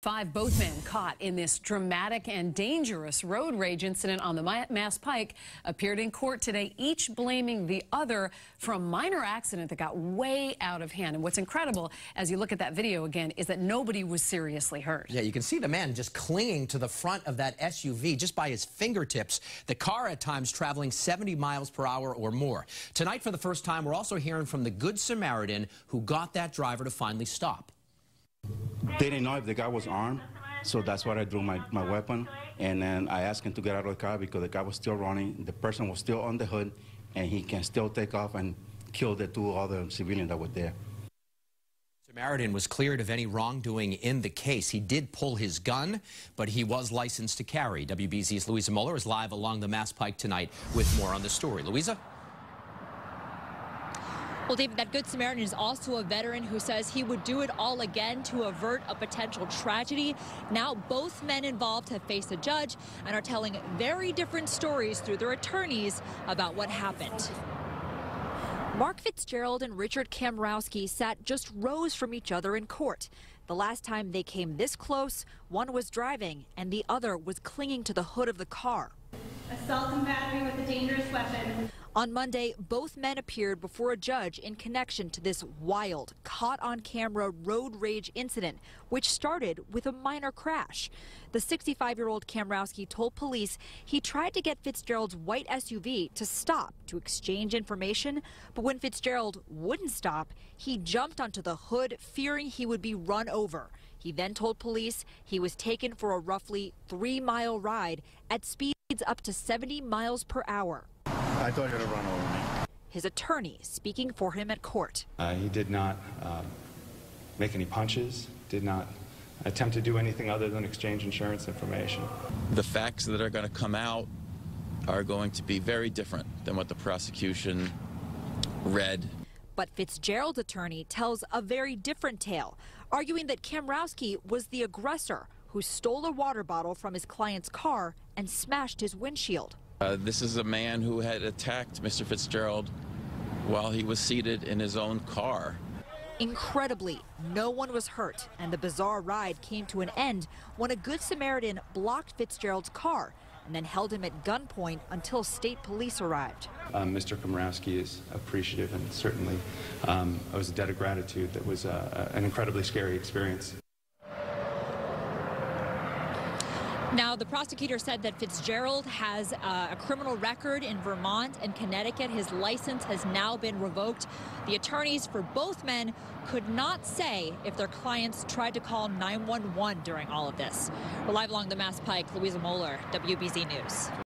Both men caught in this dramatic and dangerous road rage incident on the Mass Pike appeared in court today, each blaming the other for a minor accident that got way out of hand. And what's incredible, as you look at that video again, is that nobody was seriously hurt. Yeah, you can see the man just clinging to the front of that SUV just by his fingertips. The car at times traveling 70 miles per hour or more. Tonight, for the first time, we're also hearing from the Good Samaritan who got that driver to finally stop. They didn't know if the guy was armed, so that's why I drew my weapon. And then I asked him to get out of the car because the guy was still running, the person was still on the hood, and he can still take off and kill the two other civilians that were there. Samaritan was cleared of any wrongdoing in the case. He did pull his gun, but he was licensed to carry. WBZ's Louisa Moller is live along the Mass Pike tonight with more on the story. Louisa? Well, David, that Good Samaritan is also a veteran who says he would do it all again to avert a potential tragedy. Now, both men involved have faced a judge and are telling very different stories through their attorneys about what happened. Mark FITZGERALD and Richard Kamrowski sat just rows from each other in court. The last time they came this close, one was driving and the other was clinging to the hood of the car. Assault and battery with a dangerous weapon. On Monday, both men appeared before a judge in connection to this wild, caught-on-camera road rage incident, which started with a minor crash. The 65-year-old Kamrowski told police he tried to get FITZGERALD's white SUV to stop to exchange information, but when FITZGERALD wouldn't stop, he jumped onto the hood, fearing he would be run over. He then told police he was taken for a roughly 3-mile ride at speeds up to 70 miles per hour. I thought he would have run over me. His attorney speaking for him at court. He did not make any punches, did not attempt to do anything other than exchange insurance information. The facts that are going to come out are going to be very different than what the prosecution read. But FITZGERALD's attorney tells a very different tale, arguing that Kamrowski was the aggressor who stole a water bottle from his client's car and smashed his windshield. This is a man who had attacked Mr. FITZGERALD while he was seated in his own car. Incredibly, no one was hurt, and the bizarre ride came to an end when a Good Samaritan blocked FITZGERALD's car and then held him at gunpoint until state police arrived. Mr. Kamrowski is appreciative, and certainly it was a debt of gratitude. That was an incredibly scary experience. Now, the prosecutor said that FITZGERALD has a criminal record in Vermont and Connecticut. His license has now been revoked. The attorneys for both men could not say if their clients tried to call 911 during all of this. We're live along the Mass Pike. Louisa Moller, WBZ News.